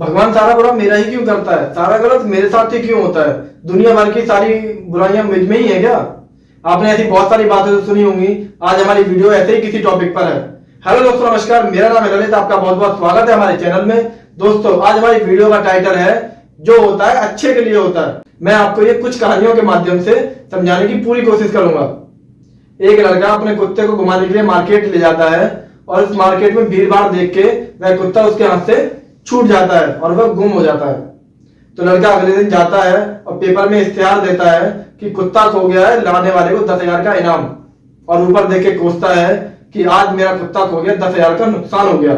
भगवान सारा बुरा मेरा ही क्यों करता है, सारा गलत मेरे साथ ही क्यों होता है, दुनिया भर की सारी बुराइयां मुझ में ही है क्या? आपने ऐसी बहुत सारी बातें तो सुनी होंगी। आज हमारी वीडियो ऐसे ही किसी टॉपिक पर है। हेलो दोस्तों, नमस्कार, मेरा नाम है ललित, आपका बहुत बहुत स्वागत है हमारे चैनल में। दोस्तों, आज हमारी वीडियो का टाइटल है जो होता है अच्छे के लिए होता है। मैं आपको ये कुछ कहानियों के माध्यम से समझाने की पूरी कोशिश करूंगा। एक लड़का अपने कुत्ते को घुमाने के लिए मार्केट ले जाता है और इस मार्केट में भीड़ भाड़ देख के वह कुत्ता उसके हाथ से छूट जाता है और वह गुम हो जाता है। तो लड़का अगले दिन जाता है और पेपर में इश्तेहार देता है कि कुत्ता खो गया है, लाने वाले को 10,000 का इनाम, और ऊपर देख के कोसता है कि आज मेरा कुत्ता खो गया, 10,000 का नुकसान हो गया,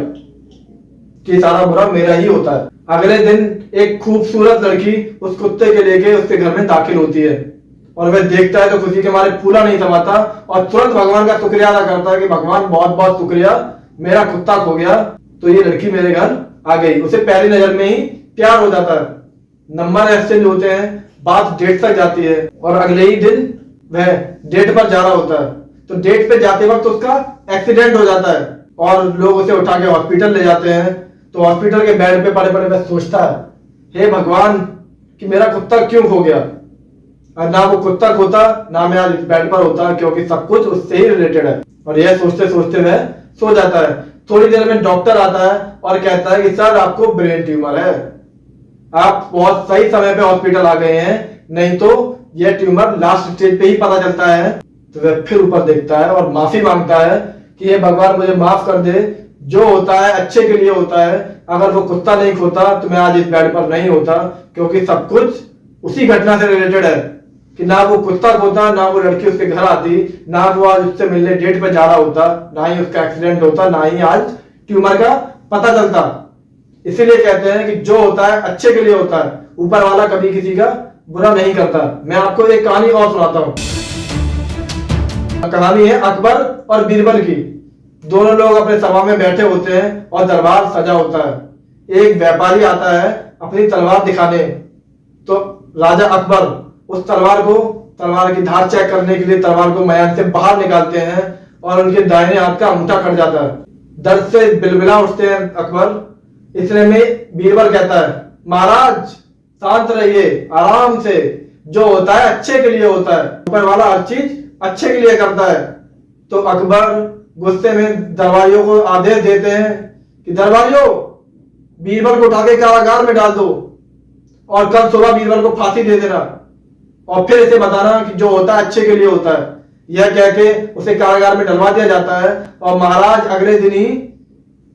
कि सारा बुरा मेरा ही होता है। अगले दिन एक खूबसूरत लड़की उस कुत्ते के लेके उसके घर में दाखिल होती है और वह देखता है तो खुशी के मारे फूला नहीं समाता और तुरंत भगवान का शुक्रिया अदा करता है कि भगवान बहुत बहुत शुक्रिया, मेरा कुत्ता खो गया तो ये लड़की मेरे घर आ गई। उसे पहली नजर में ही प्यार हो जाता है, नंबर एक्सचेंज होते हैं, बात डेट तक जाती है और अगले ही दिन वह डेट पर जा रहा होता है। तो डेट पे जाते वक्त उसका एक्सीडेंट हो जाता है और लोग उसे उठा के हॉस्पिटल ले जाते हैं। तो हॉस्पिटल के बेड पे पड़े पड़े वह सोचता है, हे भगवान कि मेरा कुत्ता क्यों खो गया। और ना वो कुत्ता खोता ना मैं आज बेड पर होता, क्योंकि सब कुछ उससे ही रिलेटेड है। और यह सोचते सोचते वह सो जाता है। थोड़ी देर में डॉक्टर आता है और कहता है कि सर आपको ब्रेन ट्यूमर है, आप बहुत सही समय पे हॉस्पिटल आ गए हैं, नहीं तो यह ट्यूमर लास्ट स्टेज पे ही पता चलता है। तो वह फिर ऊपर देखता है और माफी मांगता है कि ये भगवान मुझे माफ कर दे, जो होता है अच्छे के लिए होता है। अगर वो कुत्ता नहीं खोता तो मैं आज इस बेड पर नहीं होता, क्योंकि सब कुछ उसी घटना से रिलेटेड है कि ना वो कुत्ता खोता, ना वो लड़की उसके घर आती, ना वो आज उससे मिलने डेट पे जा रहा होता, ना ही उसका एक्सीडेंट होता, ना ही आज ट्यूमर का पता चलता। इसीलिए कहते हैं कि जो होता है अच्छे के लिए होता है, ऊपर वाला कभी किसी का बुरा नहीं करता। मैं आपको एक कहानी और सुनाता हूँ। कहानी है अकबर और बीरबल की। दोनों लोग अपने सभा में बैठे होते हैं और दरबार सजा होता है। एक व्यापारी आता है अपनी तलवार दिखाने, तो राजा अकबर उस तलवार की धार चेक करने के लिए तलवार को मयान से बाहर निकालते हैं और उनके दाहिने हाथ का अंगूठा कट जाता है। दर्द से बिलबिला उठते हैं अकबर। इतने में बीरबल कहता है, महाराज शांत रहिए, आराम से, जो होता है अच्छे के लिए होता है, ऊपर वाला हर चीज अच्छे के लिए करता है। तो अकबर गुस्से में दरबारियों को आदेश देते हैं कि दरबारियों, बीरबल को उठा के कारागार में डाल दो और कल सुबह बीरबल को फांसी दे देना और फिर इसे बताना कि जो होता है अच्छे के लिए होता है। यह कह के उसे कारागार में डलवा दिया जाता है और महाराज अगले दिन ही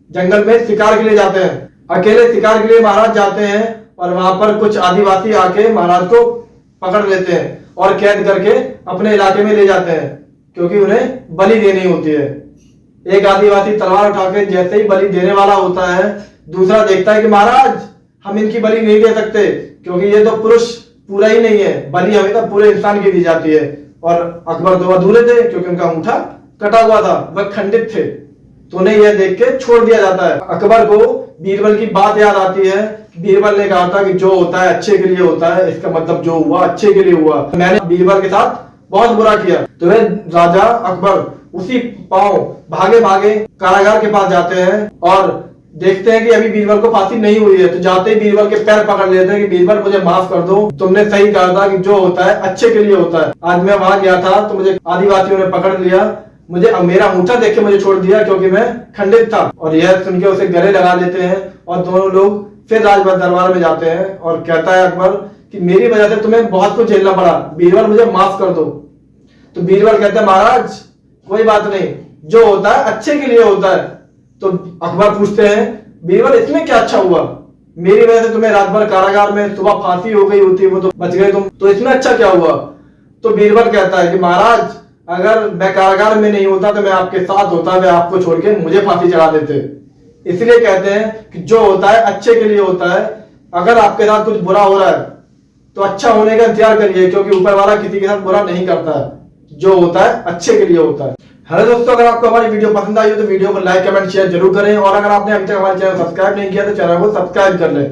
जंगल में शिकार के लिए जाते हैं। अकेले शिकार के लिए महाराज जाते हैं और वहां पर कुछ आदिवासी आके महाराज को पकड़ लेते हैं और कैद करके अपने इलाके में ले जाते हैं, क्योंकि उन्हें बलि देनी होती है। एक आदिवासी तलवार उठा के जैसे ही बलि देने वाला होता है, दूसरा देखता है कि महाराज हम इनकी बलि नहीं दे सकते, क्योंकि ये तो पुरुष पूरा ही नहीं है, बलि हमें तो पूरे इंसान की दी जाती है। और अकबर दो अधूरे थे, क्योंकि उनका अंगूठा कटा हुआ था, वह खंडित थे, तो उन्हें यह देख के छोड़ दिया जाता है। अकबर को बीरबल की बात याद आती है। बीरबल ने कहा था कि जो होता है अच्छे के लिए होता है, इसका मतलब जो हुआ अच्छे के लिए हुआ। मैंने बीरबल के साथ बहुत बुरा किया। तो वे राजा अकबर उसी पांव भागे भागे कारागार के पास जाते हैं और देखते हैं कि अभी बीरबल को फांसी नहीं हुई है। तो जाते ही बीरबल के पैर पकड़ लेते हैं कि बीरबल मुझे माफ कर दो, तुमने सही कहा था कि जो होता है अच्छे के लिए होता है। आज मैं वहां गया था तो मुझे आदिवासियों ने पकड़ लिया, मुझे मेरा अंगूठा देख के मुझे छोड़ दिया, क्योंकि मैं खंडित था। और यह सुन के उसे गले लगा लेते हैं और दोनों लोग फिर राजभवन दरबार में जाते हैं और कहता है अकबर कि मेरी वजह से तुम्हें बहुत कुछ झेलना पड़ा, बीरबल मुझे माफ कर दो। तो बीरबल कहता है महाराज कोई बात नहीं, जो होता है अच्छे के लिए होता है। तो अकबर पूछते हैं बीरबल इसमें क्या अच्छा हुआ, मेरी वजह से तुम्हें रात भर कारागार में, सुबह फांसी हो गई होती वो तो बच गए तुम, तो इसमें अच्छा क्या हुआ। तो बीरबल कहता है कि महाराज अगर मैं कारागार में नहीं होता तो मैं आपके साथ होता, मैं आपको छोड़ के मुझे फांसी चढ़ा देते। इसलिए कहते हैं कि जो होता है अच्छे के लिए होता है। अगर आपके साथ कुछ बुरा हो रहा है तो अच्छा होने का इंतजार करिए, क्योंकि ऊपर वाला किसी के साथ बुरा नहीं करता है, जो होता है अच्छे के लिए होता है। हेलो दोस्तों, अगर आपको हमारी वीडियो पसंद आई हो तो वीडियो को लाइक कमेंट शेयर जरूर करें और अगर आपने अभी तक हमारे चैनल सब्सक्राइब नहीं किया तो चैनल को सब्सक्राइब कर लें।